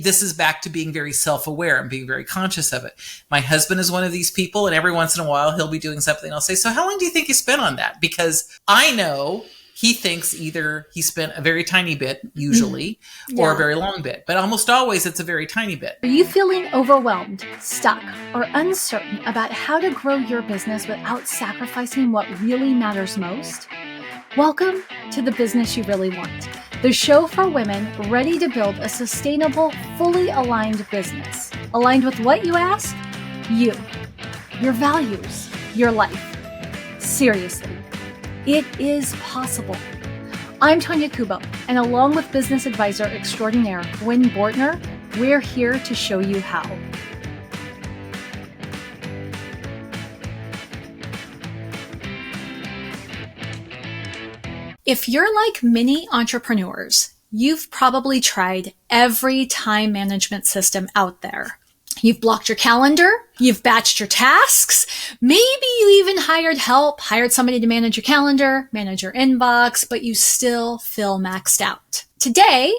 This is back to being very self-aware and being very conscious of it. My husband is one of these people, and every once in a while he'll be doing something. I'll say, so how long do you think you spent on that? Because I know he thinks either he spent a very tiny bit, usually, or a very long bit. But almost always it's a very tiny bit. Are you feeling overwhelmed, stuck, or uncertain about how to grow your business without sacrificing what really matters most? Welcome to The Business You Really Want, the show for women ready to build a sustainable, fully aligned business. Aligned with what, you ask? You, your values, your life. Seriously, it is possible. I'm Tonya Kubo, and along with business advisor extraordinaire Gwen Bortner, we're here to show you how. If you're like many entrepreneurs, you've probably tried every time management system out there. You've blocked your calendar, you've batched your tasks, maybe you even hired somebody to manage your calendar, manage your inbox, but you still feel maxed out. Today,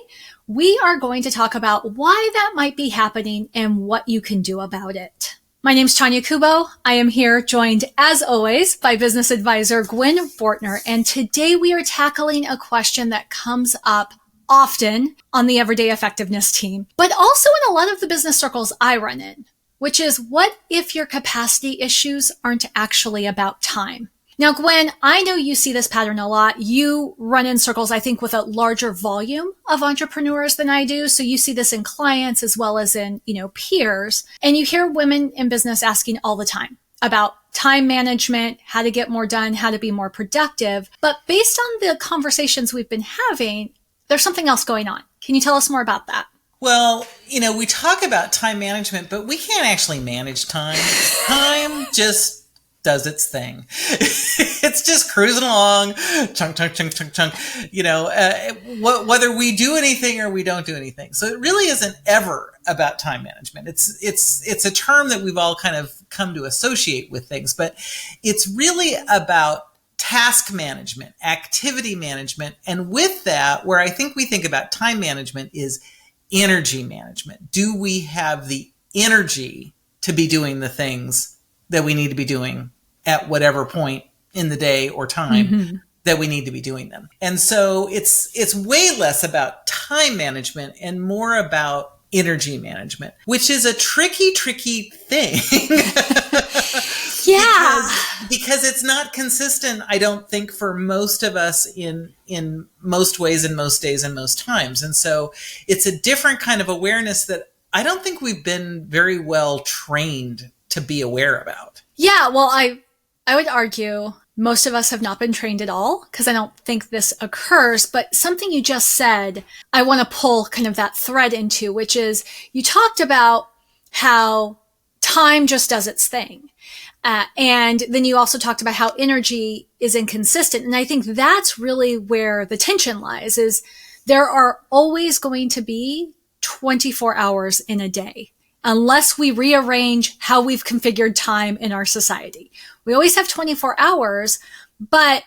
we are going to talk about why that might be happening and what you can do about it. My name's Tonya Kubo. I am here joined, as always, by business advisor Gwen Bortner, and today we are tackling a question that comes up often on the Everyday Effectiveness team, but also in a lot of the business circles I run in, which is what if your capacity issues aren't actually about time? Now, Gwen, I know you see this pattern a lot. You run in circles, I think, with a larger volume of entrepreneurs than I do. So you see this in clients as well as in, peers. And you hear women in business asking all the time about time management, how to get more done, how to be more productive. But based on the conversations we've been having, there's something else going on. Can you tell us more about that? Well, we talk about time management, but we can't actually manage time. Time just does its thing. It's just cruising along, chunk, chunk, chunk, chunk, chunk, whether we do anything or we don't do anything. So it really isn't ever about time management. It's a term that we've all kind of come to associate with things, but it's really about task management, activity management. And with that, where I think we think about time management is energy management. Do we have the energy to be doing the things that we need to be doing at whatever point in the day or time that we need to be doing them? And so it's way less about time management and more about energy management, which is a tricky thing. Yeah. Because it's not consistent, I don't think, for most of us in most ways and most days and most times. And so it's a different kind of awareness that I don't think we've been very well trained to be aware about. Yeah, well, I would argue most of us have not been trained at all because I don't think this occurs. But something you just said, I want to pull kind of that thread into, which is you talked about how time just does its thing. And then you also talked about how energy is inconsistent. And I think that's really where the tension lies, is there are always going to be 24 hours in a day, unless we rearrange how we've configured time in our society. We always have 24 hours, but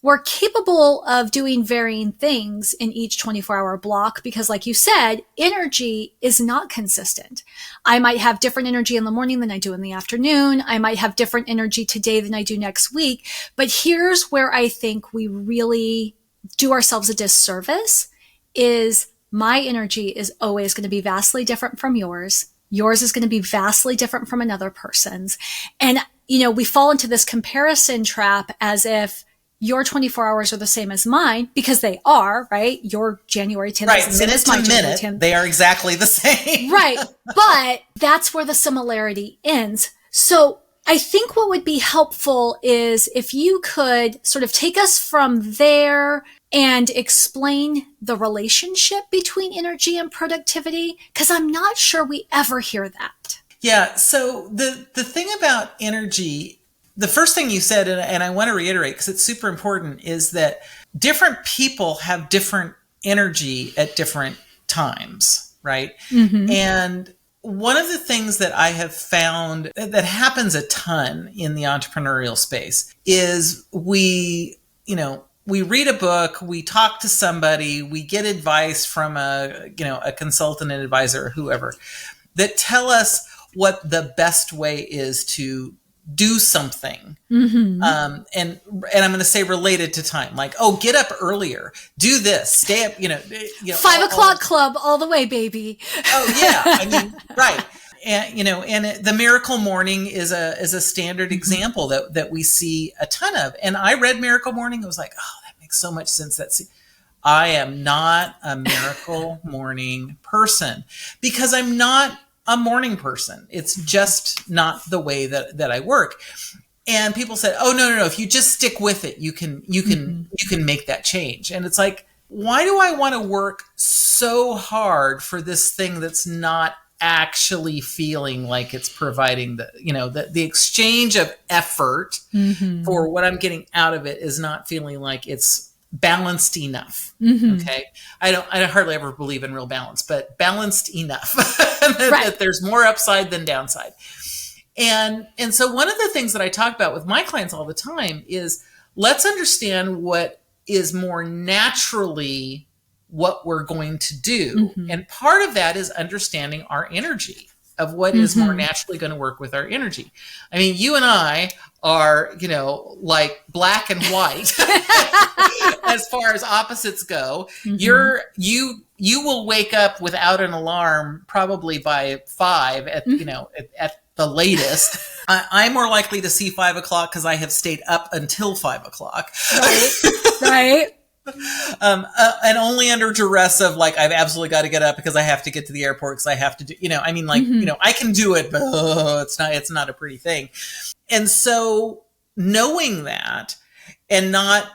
we're capable of doing varying things in each 24-hour block because, like you said, energy is not consistent. I might have different energy in the morning than I do in the afternoon. I might have different energy today than I do next week. But here's where I think we really do ourselves a disservice is my energy is always going to be vastly different from yours. Yours is going to be vastly different from another person's. And, we fall into this comparison trap as if your 24 hours are the same as mine, because they are, right? Your January 10th is the same as my January 10th. They are exactly the same. Right. But that's where the similarity ends. So I think what would be helpful is if you could sort of take us from there and explain the relationship between energy and productivity, because I'm not sure we ever hear that. Yeah. So the thing about energy, the first thing you said, and I want to reiterate because it's super important, is that different people have different energy at different times, right? And one of the things that I have found that happens a ton in the entrepreneurial space is we we read a book, we talk to somebody, we get advice from a consultant, an advisor, or whoever, that tell us what the best way is to do something. And I'm going to say related to time, like, oh, get up earlier, do this, stay up, 5 o'clock club all the way, baby. Oh yeah. I mean, right. And, the Miracle Morning is a standard example that we see a ton of. And I read Miracle Morning. It was like, oh, that makes so much sense. I am not a Miracle Morning person because I'm not a morning person. It's just not the way that I work. And people said, oh, no. If you just stick with it, you can make that change. And it's like, why do I want to work so hard for this thing that's not actually feeling like it's providing the exchange of effort for what I'm getting out of it is not feeling like it's balanced enough. Okay. I hardly ever believe in real balance, but balanced enough that there's more upside than downside. And so one of the things that I talk about with my clients all the time is let's understand what is more naturally what we're going to do. And part of that is understanding our energy of what is more naturally going to work with our energy. I mean, you and I are, like black and white as far as opposites go. You will wake up without an alarm probably by 5 at the latest. I'm more likely to see 5 o'clock because I have stayed up until 5 o'clock. Right. And only under duress of like, I've absolutely got to get up because I have to get to the airport because I have to do, I can do it, but it's not a pretty thing. And so knowing that and not,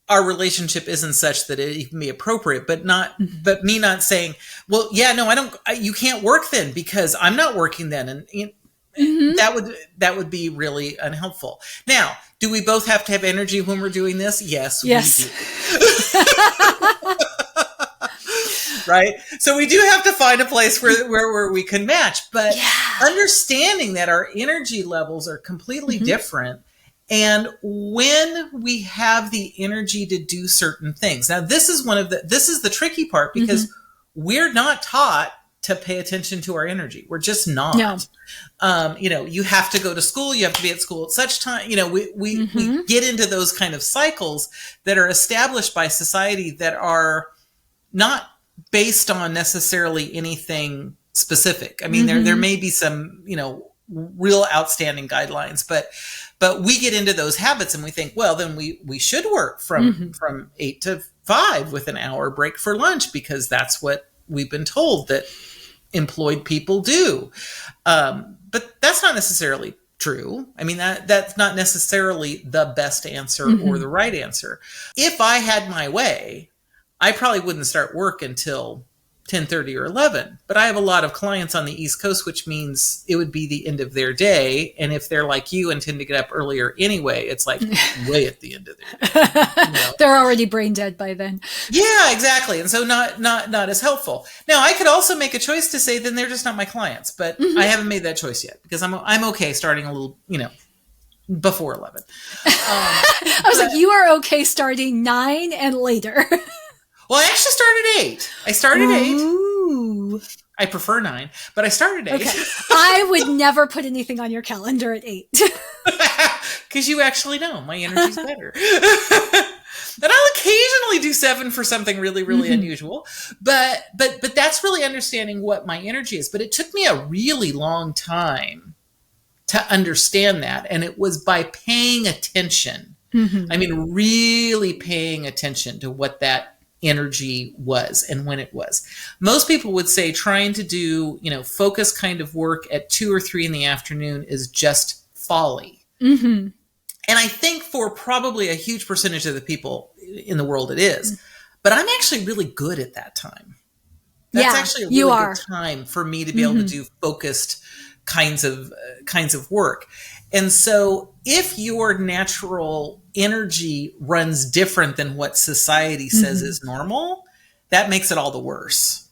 our relationship isn't such that it can be appropriate, but me not saying, well, yeah, no, you can't work then because I'm not working then. And that would be really unhelpful. Now, do we both have to have energy when we're doing this? Yes. We do. Right? So we do have to find a place where we can match, but understanding that our energy levels are completely different. And when we have the energy to do certain things. Now, this is the tricky part because we're not taught to pay attention to our energy. We're just not. No. You have to go to school. You have to be at school at such time. We get into those kind of cycles that are established by society that are not based on necessarily anything specific. I mean, there may be some, real outstanding guidelines, but we get into those habits and we think, well, then we should work from 8 to 5 with an hour break for lunch because that's what we've been told that employed people do. But that's not necessarily true. I mean, that's not necessarily the best answer or the right answer. If I had my way, I probably wouldn't start work until 10:30 or 11. But I have a lot of clients on the East Coast, which means it would be the end of their day. And if they're like you and tend to get up earlier anyway, it's like way at the end of their day. They're already brain dead by then. Yeah, exactly. And so not as helpful. Now, I could also make a choice to say, then they're just not my clients. But I haven't made that choice yet because I'm okay starting a little, before 11. I was like, you are okay starting 9 and later. Well, I actually started 8. I started 8. Ooh. I prefer 9, but I started 8. Okay. I would never put anything on your calendar at 8. Because you actually know my energy's better. And I'll occasionally do 7 for something really, really unusual. But that's really understanding what my energy is. But it took me a really long time to understand that. And it was by paying attention. I mean, really paying attention to what that energy was and when it was. Most people would say trying to do, focus kind of work at 2 or 3 in the afternoon is just folly. And I think for probably a huge percentage of the people in the world it is. But I'm actually really good at that time. That's actually a really good time for me to be able to do focused kinds of work. And so if your natural energy runs different than what society says is normal, that makes it all the worse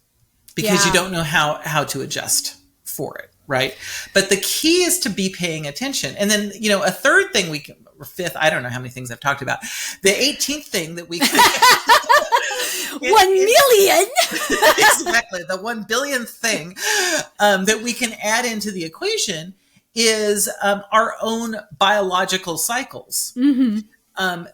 because you don't know how to adjust for it. Right. But the key is to be paying attention. And then, a third thing or fifth. I don't know how many things I've talked about. The 18th thing that we can 1 million. exactly, the 1 billionth thing that we can add into the equation is our own biological cycles.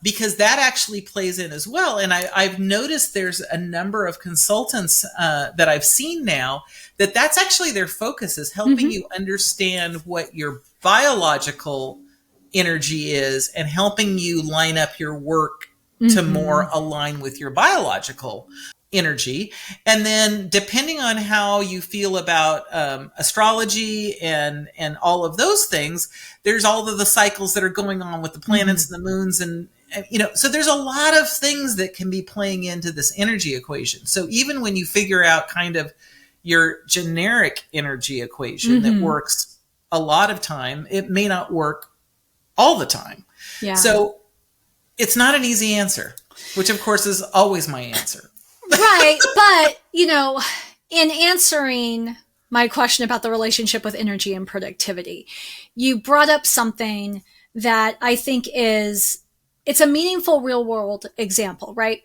Because that actually plays in as well. And I've noticed there's a number of consultants that I've seen now that's actually their focus, is helping you understand what your biological energy is and helping you line up your work to more align with your biological energy. And then depending on how you feel about astrology and all of those things, there's all of the cycles that are going on with the planets and the moons and so there's a lot of things that can be playing into this energy equation. So even when you figure out kind of your generic energy equation that works a lot of time, it may not work all the time. Yeah. So it's not an easy answer, which of course is always my answer. Right. But, in answering my question about the relationship with energy and productivity, you brought up something that I think it's a meaningful real world example, right?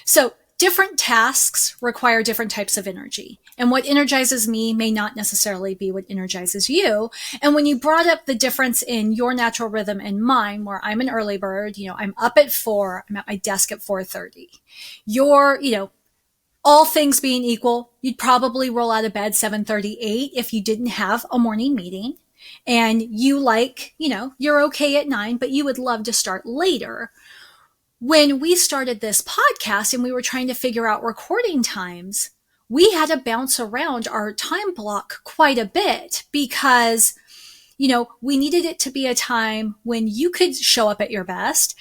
So different tasks require different types of energy. And what energizes me may not necessarily be what energizes you. And when you brought up the difference in your natural rhythm and mine, where I'm an early bird, I'm up at 4, I'm at my desk at 4:30. You're, all things being equal, you'd probably roll out of bed 7:38 if you didn't have a morning meeting. And you you're okay at 9, but you would love to start later. When we started this podcast and we were trying to figure out recording times, we had to bounce around our time block quite a bit because, we needed it to be a time when you could show up at your best.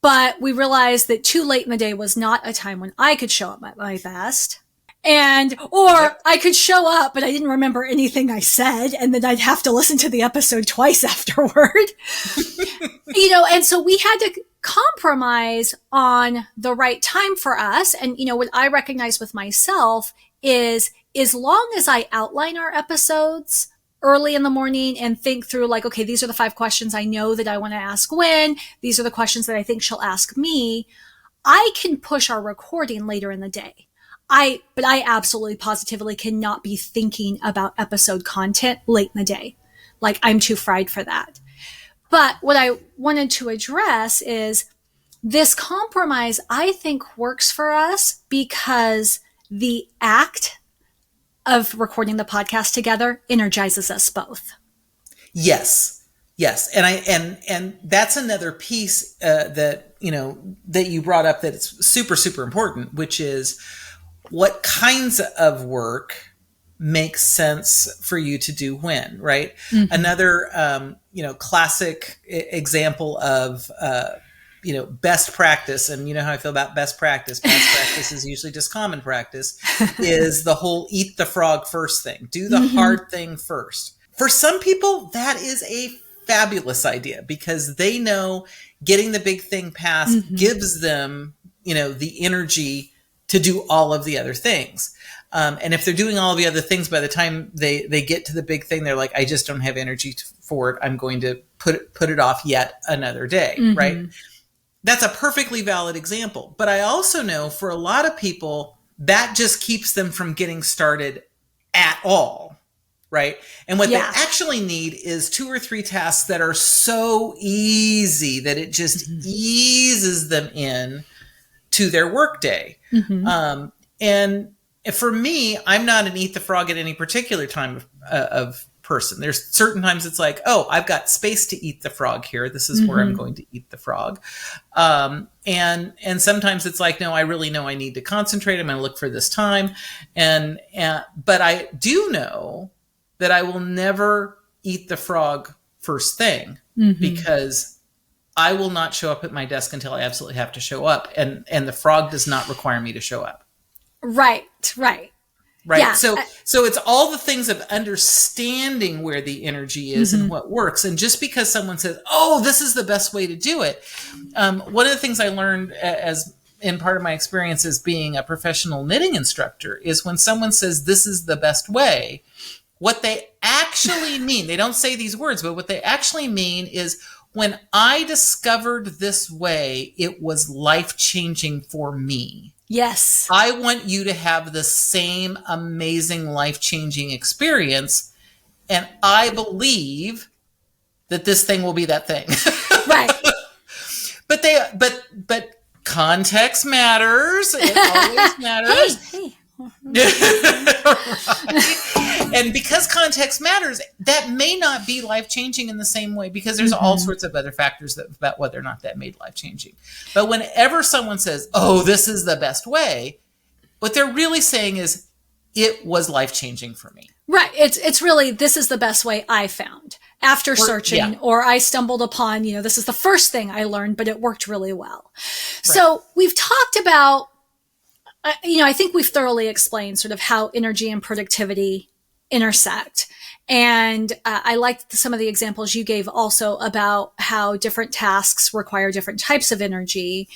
But we realized that too late in the day was not a time when I could show up at my best. Or I could show up, but I didn't remember anything I said, and then I'd have to listen to the episode twice afterward. And so we had to compromise on the right time for us. And, what I recognize with myself is, as long as I outline our episodes early in the morning and think through okay, these are the 5 questions I know that I want to ask Gwen. These are the questions that I think she'll ask me. I can push our recording later in the day. But I absolutely positively cannot be thinking about episode content late in the day. I'm too fried for that. But what I wanted to address is this compromise, I think, works for us because the act of recording the podcast together energizes us both. Yes. And that's another piece that you brought up that's super, super important, which is what kinds of work makes sense for you to do when, right? Another, classic example of, best practice, and you know how I feel about best practice. Best practice is usually just common practice, is the whole eat the frog first thing. Do the hard thing first. For some people, that is a fabulous idea because they know getting the big thing passed gives them, the energy to do all of the other things. And if they're doing all of the other things, by the time they get to the big thing, they're like, I just don't have energy for it. I'm going to put it off yet another day, right? That's a perfectly valid example. But I also know for a lot of people, that just keeps them from getting started at all, right? And what they actually need is 2 or 3 tasks that are so easy that it just eases them in to their workday. And for me, I'm not an eat the frog at any particular time of person. There's certain times it's like, oh, I've got space to eat the frog here. This is where I'm going to eat the frog. And sometimes it's like, no, I really know I need to concentrate. I'm going to look for this time. But I do know that I will never eat the frog first thing because I will not show up at my desk until I absolutely have to show up. And the frog does not require me to show up. Right. Yeah. So it's all the things of understanding where the energy is and what works. And just because someone says, oh, this is the best way to do it. One of the things I learned as in part of my experience as being a professional knitting instructor is when someone says this is the best way, what they actually mean, they don't say these words, but what they actually mean is when I discovered this way, it was life-changing for me. Yes. I want you to have the same amazing life-changing experience. And I believe that this thing will be that thing. Right. But context matters. It always matters. Hey. Right? And because context matters, that may not be life-changing in the same way, because there's all sorts of other factors about whether or not that made life-changing. But whenever someone says, oh, this is the best way, what they're really saying is, it was life-changing for me. Right. It's really, this is the best way I found after searching, or I stumbled upon, this is the first thing I learned, but it worked really well. Right. So we've talked about, I think we've thoroughly explained sort of how energy and productivity intersect. And I liked some of the examples you gave also about how different tasks require different types of energy.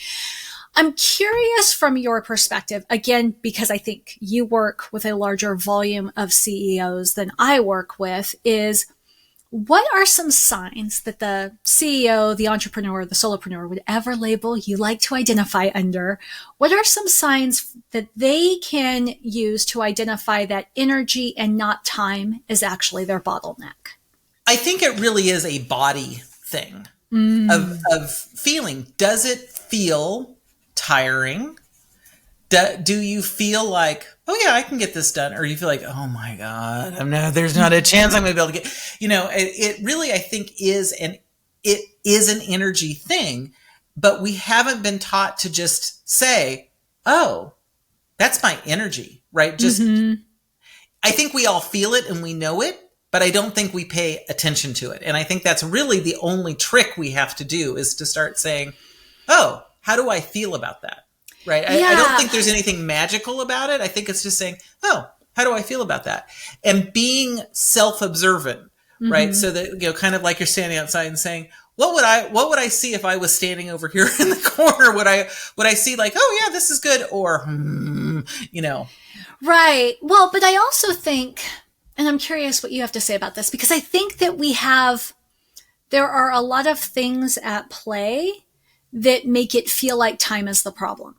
I'm curious from your perspective, again, because I think you work with a larger volume of CEOs than I work with, is what are some signs that the CEO, the entrepreneur, the solopreneur, whatever label you like to identify under, what are some signs that they can use to identify that energy and not time is actually their bottleneck? I think it really is a body thing of feeling. Does it feel tiring? Do you feel like, oh yeah, I can get this done? Or you feel like, oh my God, there's not a chance I'm going to be able to get, it really, I think it is an energy thing, but we haven't been taught to just say, oh, that's my energy, right? Just, I think we all feel it and we know it, but I don't think we pay attention to it. And I think that's really the only trick we have to do, is to start saying, oh, how do I feel about that? Right. I don't think there's anything magical about it. I think it's just saying, oh, how do I feel about that? And being self-observant, right? So that, kind of like you're standing outside and saying, what would I see if I was standing over here in the corner? Would I see like, oh yeah, this is good, or, Right. Well, but I also think, and I'm curious what you have to say about this, because I think that there are a lot of things at play that make it feel like time is the problem.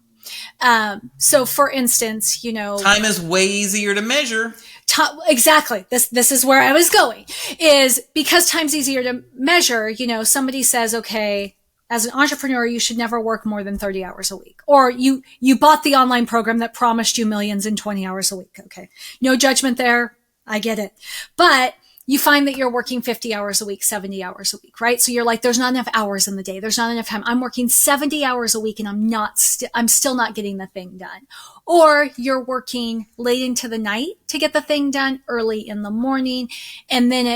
So for instance, time is way easier to measure. Exactly. This is where I was going, is because time's easier to measure. Somebody says, okay, as an entrepreneur, you should never work more than 30 hours a week, or you bought the online program that promised you millions in 20 hours a week. Okay. No judgment there. I get it. But you find that you're working 50 hours a week, 70 hours a week, right? So you're like, there's not enough hours in the day. There's not enough time. I'm working 70 hours a week and I'm still not getting the thing done. Or you're working late into the night to get the thing done, early in the morning. And then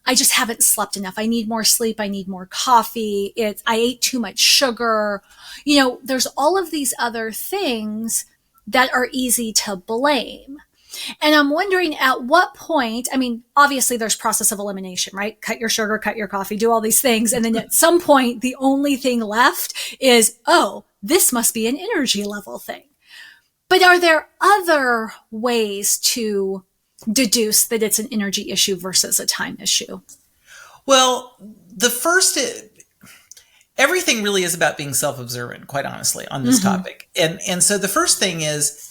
I just haven't slept enough. I need more sleep. I need more coffee. I ate too much sugar. There's all of these other things that are easy to blame. And I'm wondering at what point, obviously there's process of elimination, right? Cut your sugar, cut your coffee, do all these things. And then at some point, the only thing left is, oh, this must be an energy level thing. But are there other ways to deduce that it's an energy issue versus a time issue? Well, everything really is about being self-observant, quite honestly, on this topic. And so the first thing is,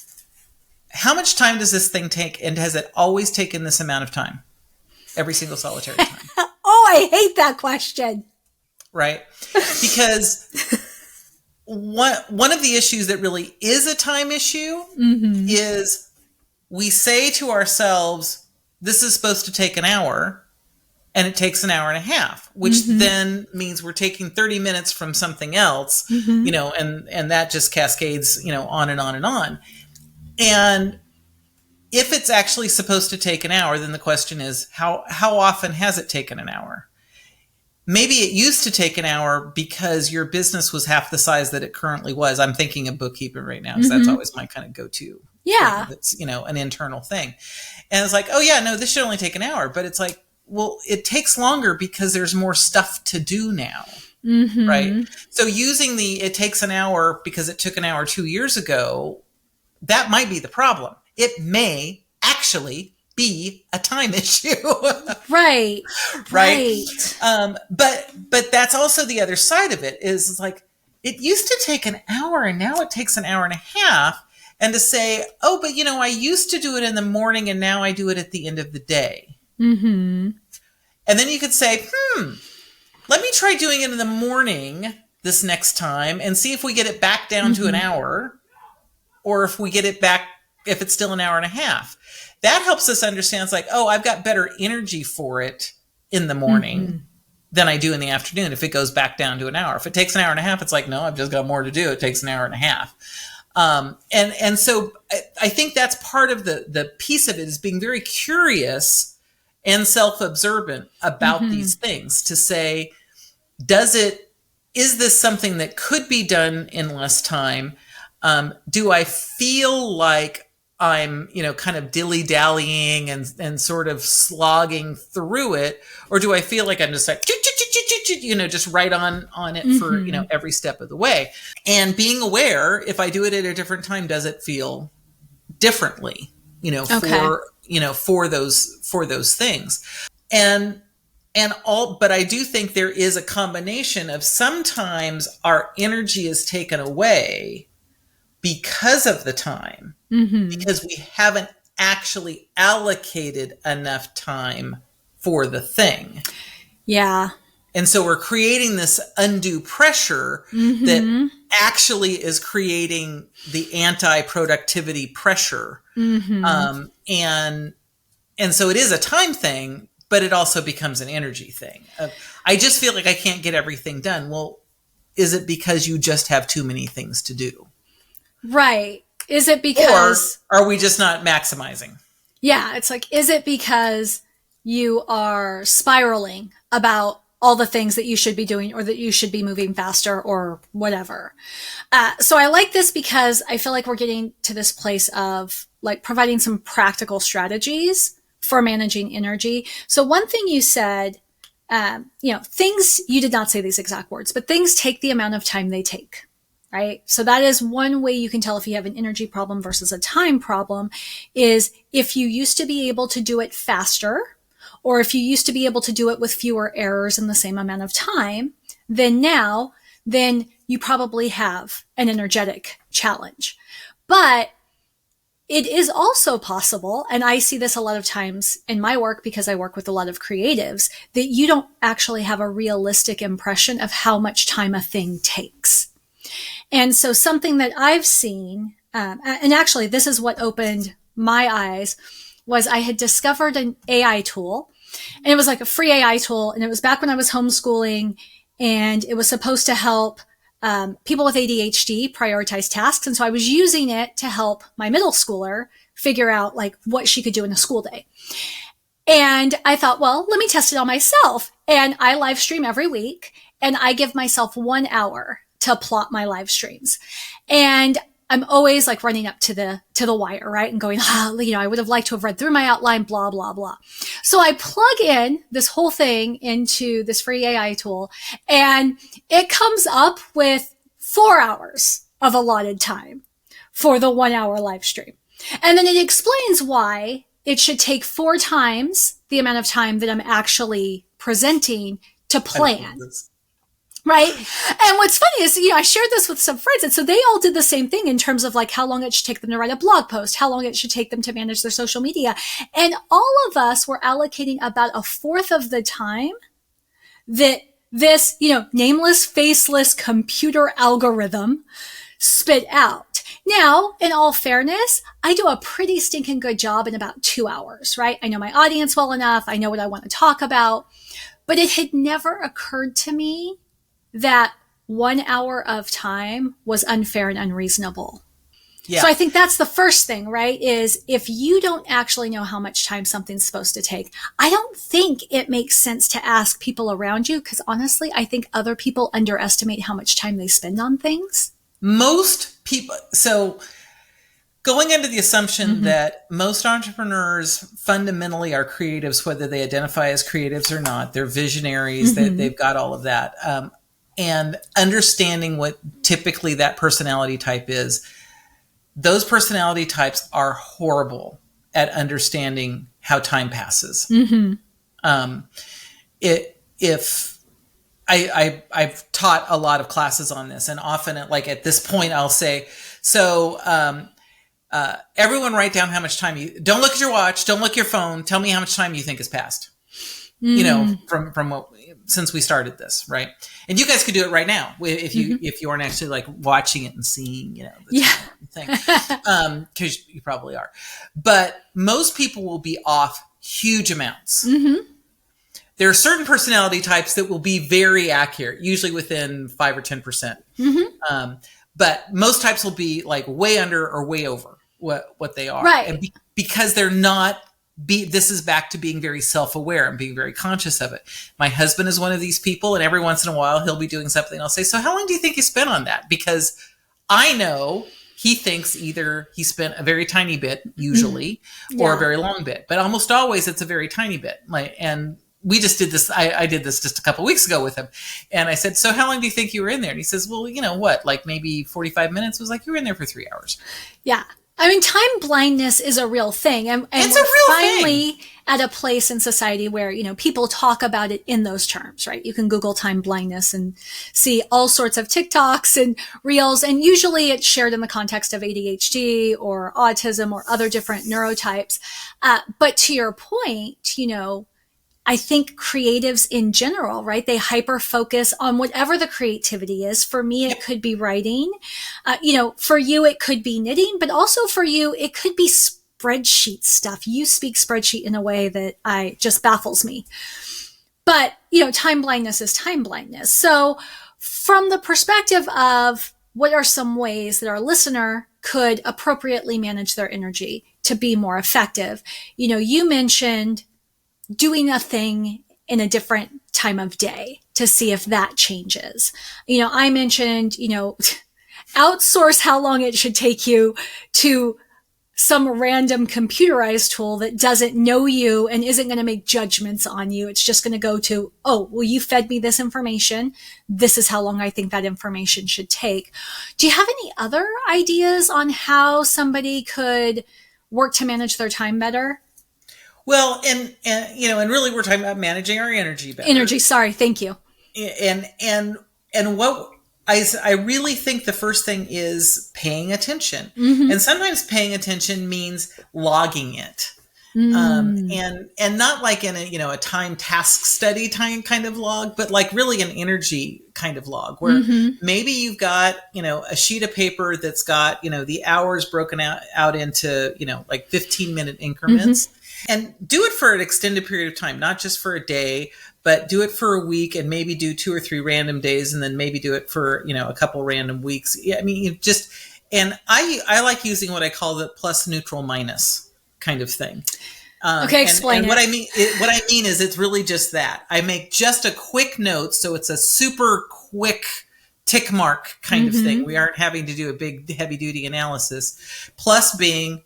how much time does this thing take? And has it always taken this amount of time? Every single solitary time. Oh, I hate that question. Right? Because one of the issues that really is a time issue is we say to ourselves, this is supposed to take an hour, and it takes an hour and a half, which then means we're taking 30 minutes from something else, and that just cascades, on and on and on. And if it's actually supposed to take an hour, then the question is, how often has it taken an hour? Maybe it used to take an hour because your business was half the size that it currently was. I'm thinking of bookkeeping right now, because that's always my kind of go-to. Yeah. It's, an internal thing. And it's like, oh yeah, no, this should only take an hour. But it's like, well, it takes longer because there's more stuff to do now. Right? So using it takes an hour because it took an hour 2 years ago, that might be the problem. It may actually be a time issue. Right. Right. But that's also the other side of it is like, it used to take an hour and now it takes an hour and a half. And to say, oh, but I used to do it in the morning and now I do it at the end of the day. Mm-hmm. And then you could say, let me try doing it in the morning this next time and see if we get it back down to an hour, or if we get it back, if it's still an hour and a half. That helps us understand. It's like, oh, I've got better energy for it in the morning than I do in the afternoon if it goes back down to an hour. If it takes an hour and a half, it's like, no, I've just got more to do. It takes an hour and a half. And so I think that's part of the piece of it, is being very curious and self-observant about these things, to say, is this something that could be done in less time? Do I feel like I'm, kind of dilly-dallying and sort of slogging through it? Or do I feel like I'm just like, just right on it for, every step of the way? And being aware, if I do it at a different time, does it feel differently, for those things? But I do think there is a combination of, sometimes our energy is taken away because of the time, because we haven't actually allocated enough time for the thing. Yeah. And so we're creating this undue pressure that actually is creating the anti-productivity pressure. And so it is a time thing, but it also becomes an energy thing. I just feel like I can't get everything done. Well, is it because you just have too many things to do? Right. Is it because... Or are we just not maximizing? Yeah. It's like, is it because you are spiraling about all the things that you should be doing, or that you should be moving faster, or whatever? So I like this because I feel like we're getting to this place of like providing some practical strategies for managing energy. So one thing you said, things, you did not say these exact words, but things take the amount of time they take. Right? So that is one way you can tell if you have an energy problem versus a time problem, is if you used to be able to do it faster, or if you used to be able to do it with fewer errors in the same amount of time, then you probably have an energetic challenge. But it is also possible, and I see this a lot of times in my work because I work with a lot of creatives, that you don't actually have a realistic impression of how much time a thing takes. And so something that I've seen, and actually this is what opened my eyes, was I had discovered an AI tool, and it was like a free AI tool. And it was back when I was homeschooling, and it was supposed to help people with ADHD prioritize tasks. And so I was using it to help my middle schooler figure out like what she could do in a school day. And I thought, well, let me test it on myself. And I live stream every week, and I give myself 1 hour to plot my live streams. And I'm always like running up to the wire, right? And going, I would have liked to have read through my outline, blah, blah, blah. So I plug in this whole thing into this free AI tool, and it comes up with 4 hours of allotted time for the 1 hour live stream. And then it explains why it should take 4 times the amount of time that I'm actually presenting to plan. Right. And what's funny is, I shared this with some friends. And so they all did the same thing in terms of like how long it should take them to write a blog post, how long it should take them to manage their social media. And all of us were allocating about 1/4 of the time that this, nameless, faceless computer algorithm spit out. Now, in all fairness, I do a pretty stinking good job in about 2 hours, right? I know my audience well enough. I know what I want to talk about, but it had never occurred to me that 1 hour of time was unfair and unreasonable. Yeah. So I think that's the first thing, right? Is if you don't actually know how much time something's supposed to take, I don't think it makes sense to ask people around you, because honestly, I think other people underestimate how much time they spend on things. Most people, so going into the assumption that most entrepreneurs fundamentally are creatives, whether they identify as creatives or not, they're visionaries, they've got all of that. And understanding what typically that personality type is, those personality types are horrible at understanding how time passes. Mm-hmm. I've taught a lot of classes on this, and often at this point I'll say, so everyone write down how much time don't look at your watch, don't look at your phone, tell me how much time you think has passed. From what, since we started this, right? And you guys could do it right now if you aren't actually watching it and seeing, the thing, because you probably are. But most people will be off huge amounts. Mm-hmm. There are certain personality types that will be very accurate, usually within 5 or 10%. Mm-hmm. But most types will be way under or way over what they are, right? And because they're not. This is back to being very self-aware and being very conscious of it. My husband is one of these people, and every once in a while he'll be doing something, and I'll say, so how long do you think you spent on that? Because I know he thinks either he spent a very tiny bit, usually, or a very long bit. But almost always it's a very tiny bit. And we just did this. I did this just a couple of weeks ago with him. And I said, so how long do you think you were in there? And he says, well, maybe 45 minutes. I was like, you were in there for 3 hours. Yeah. I mean, time blindness is a real thing. And it's a real finally thing. At a place in society where, people talk about it in those terms, right? You can Google time blindness and see all sorts of TikToks and reels. And usually it's shared in the context of ADHD or autism or other different neurotypes. But to your point, I think creatives in general, right? They hyper focus on whatever the creativity is. For me, it could be writing. For you, it could be knitting, but also for you, it could be spreadsheet stuff. You speak spreadsheet in a way that just baffles me. But, time blindness is time blindness. So from the perspective of what are some ways that our listener could appropriately manage their energy to be more effective? You mentioned doing a thing in a different time of day to see if that changes. I mentioned, outsource how long it should take you to some random computerized tool that doesn't know you and isn't going to make judgments on you. It's just going to go to, oh, well, you fed me this information. This is how long I think that information should take. Do you have any other ideas on how somebody could work to manage their time better? Well, and really we're talking about managing our energy better. Energy, sorry, thank you. And what I really think the first thing is paying attention. Mm-hmm. And sometimes paying attention means logging it. And not like in a time task study kind of log, but really an energy kind of log where maybe you've got, a sheet of paper that's got, the hours broken out into, 15-minute increments. And do it for an extended period of time, not just for a day, but do it for a week and maybe do 2 or 3 random days and then maybe do it for, a couple random weeks. I mean, and I like using what I call the plus, neutral, minus kind of thing. Okay, explain it. What I mean is it's really just that. I make just a quick note, so it's a super quick tick mark kind of thing. We aren't having to do a big heavy duty analysis. Plus being,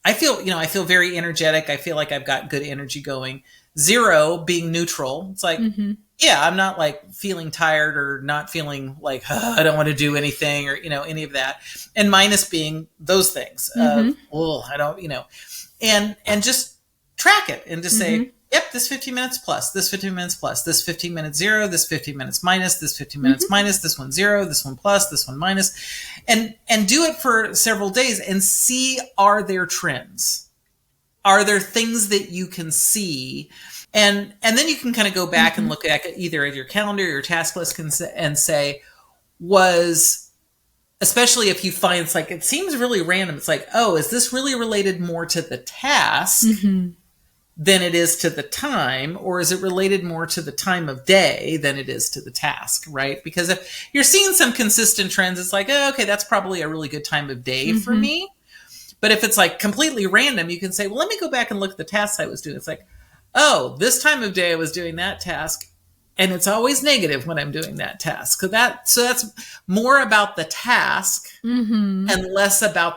I feel very energetic. I feel like I've got good energy going. 0 being neutral. It's like, I'm not feeling tired or not feeling like I don't want to do anything or, any of that. And minus being those things. I don't, and just track it and just say, yep, this 15 minutes plus, this 15 minutes plus, this 15 minutes 0, this 15 minutes minus, this 15 minutes minus, this one 0, this one plus, this one minus, and do it for several days and see, are there trends? Are there things that you can see? And then you can kind of go back and look at either at your calendar or your task list and say, especially if you find it's it seems really random. It's like, oh, is this really related more to the task than it is to the time, or is it related more to the time of day than it is to the task, right? Because if you're seeing some consistent trends, it's like, oh, okay, that's probably a really good time of day for me. But if it's completely random, you can say, well, let me go back and look at the tasks I was doing. It's like, oh, this time of day I was doing that task, and it's always negative when I'm doing that task. So that's more about the task and less about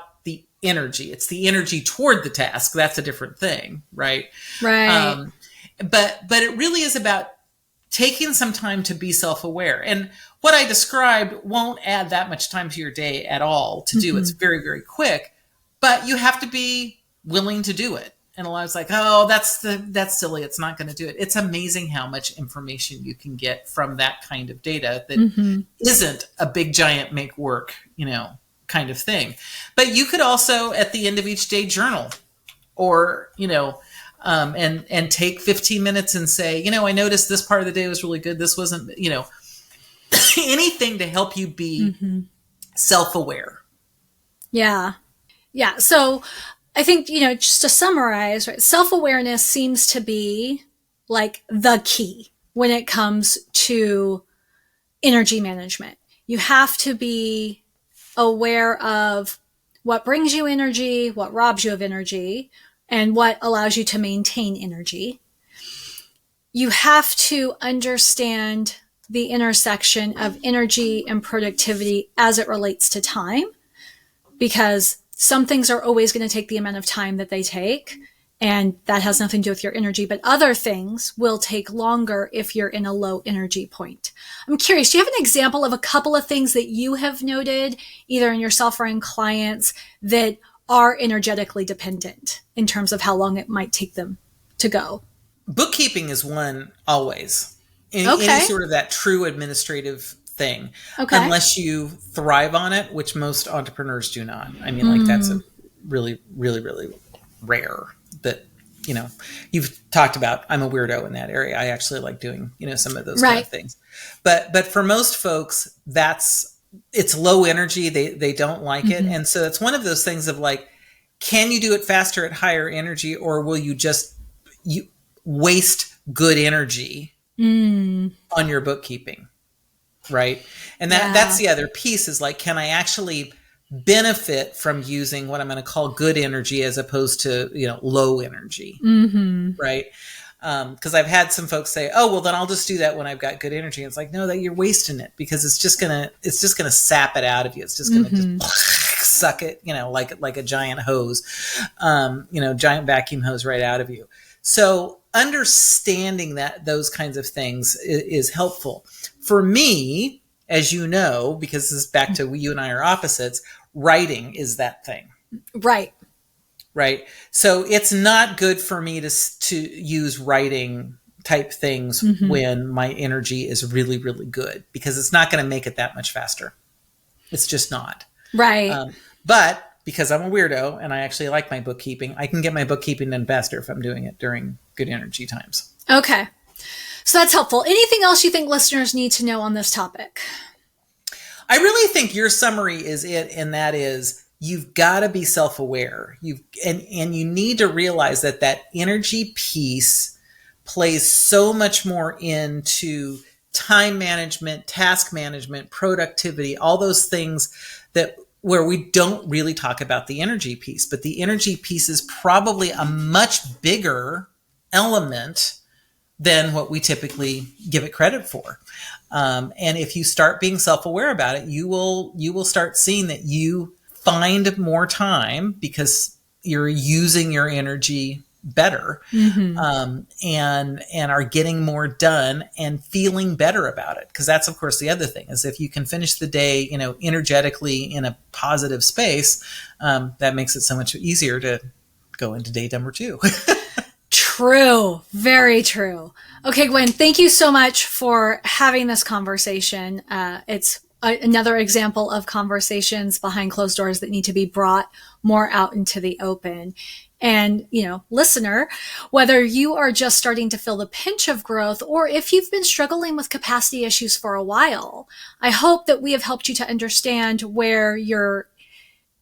energy. It's the energy toward the task. That's a different thing, right? Right. But it really is about taking some time to be self-aware. And what I described won't add that much time to your day at all to do. It's very, very quick, but you have to be willing to do it. And a lot is like, oh, that's silly. It's not going to do it. It's amazing how much information you can get from that kind of data that isn't a big giant make work, kind of thing. But you could also at the end of each day journal, or, and take 15 minutes and say, I noticed this part of the day was really good. This wasn't, anything to help you be self-aware. Yeah. Yeah. So I think, just to summarize, right, self-awareness seems to be like the key when it comes to energy management. You have to be aware of what brings you energy, what robs you of energy, and what allows you to maintain energy. You have to understand the intersection of energy and productivity as it relates to time, because some things are always going to take the amount of time that they take, and that has nothing to do with your energy, but other things will take longer if you're in a low energy point. I'm curious, do you have an example of a couple of things that you have noted, either in yourself or in clients, that are energetically dependent in terms of how long it might take them to go? Bookkeeping is one, always. Okay. Any sort of that true administrative thing. Okay. Unless you thrive on it, which most entrepreneurs do not. I mean, like that's a really, really, really rare that, you've talked about. I'm a weirdo in that area. I actually like doing, some of those kind of things. But for most folks, it's low energy. They don't like it. And so it's one of those things of like, can you do it faster at higher energy, or will you just waste good energy on your bookkeeping? Right. And that's the other piece, is like, can I actually benefit from using what I'm going to call good energy as opposed to, low energy. Right. Cause I've had some folks say, oh, well then I'll just do that when I've got good energy. And it's like, no, that you're wasting it, because it's just going to sap it out of you. It's just going to just suck it, like a giant hose, giant vacuum hose right out of you. So understanding those kinds of things is helpful. For me, as you know, because this is back to you and I are opposites, writing is that thing. Right. Right. So it's not good for me to use writing type things when my energy is really, really good, because it's not going to make it that much faster. It's just not. Right. But because I'm a weirdo and I actually like my bookkeeping, I can get my bookkeeping done faster if I'm doing it during good energy times. Okay. So that's helpful. Anything else you think listeners need to know on this topic? I really think your summary is it, and that is, you've got to be self-aware. And you need to realize that energy piece plays so much more into time management, task management, productivity, all those things where we don't really talk about the energy piece. But the energy piece is probably a much bigger element than what we typically give it credit for. And if you start being self-aware about it, you will start seeing that you find more time because you're using your energy better, and are getting more done and feeling better about it. Because that's, of course, the other thing, is if you can finish the day, energetically in a positive space, that makes it so much easier to go into day number 2. True. Very true. Okay, Gwen, thank you so much for having this conversation. It's another example of conversations behind closed doors that need to be brought more out into the open. And, listener, whether you are just starting to feel the pinch of growth, or if you've been struggling with capacity issues for a while, I hope that we have helped you to understand where your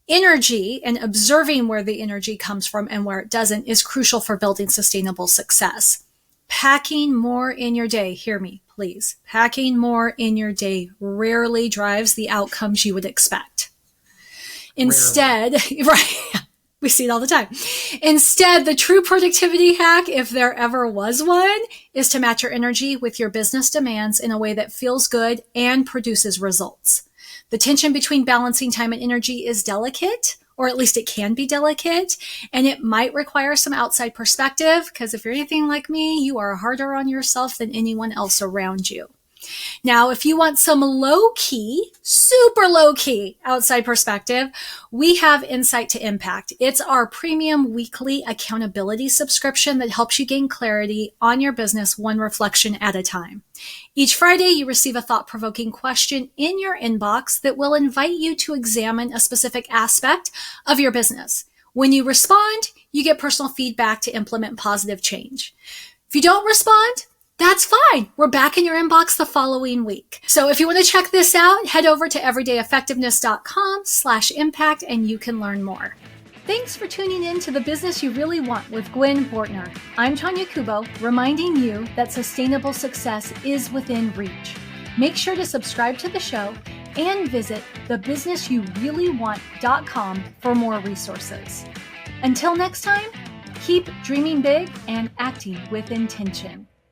energy and observing where the energy comes from and where it doesn't is crucial for building sustainable success. Packing more in your day, hear me, please. Packing more in your day rarely drives the outcomes you would expect. Instead, right, we see it all the time. Instead, the true productivity hack, if there ever was one, is to match your energy with your business demands in a way that feels good and produces results. The tension between balancing time and energy is delicate, or at least it can be delicate, and it might require some outside perspective, because if you're anything like me, you are harder on yourself than anyone else around you. Now, if you want some low-key, super low-key outside perspective, we have Insight to Impact. It's our premium weekly accountability subscription that helps you gain clarity on your business one reflection at a time. Each Friday, you receive a thought-provoking question in your inbox that will invite you to examine a specific aspect of your business. When you respond, you get personal feedback to implement positive change. If you don't respond, that's fine. We're back in your inbox the following week. So if you want to check this out, head over to everydayeffectiveness.com/impact and you can learn more. Thanks for tuning in to The Business You Really Want with Gwen Bortner. I'm Tonya Kubo, reminding you that sustainable success is within reach. Make sure to subscribe to the show and visit thebusinessyoureallywant.com for more resources. Until next time, keep dreaming big and acting with intention.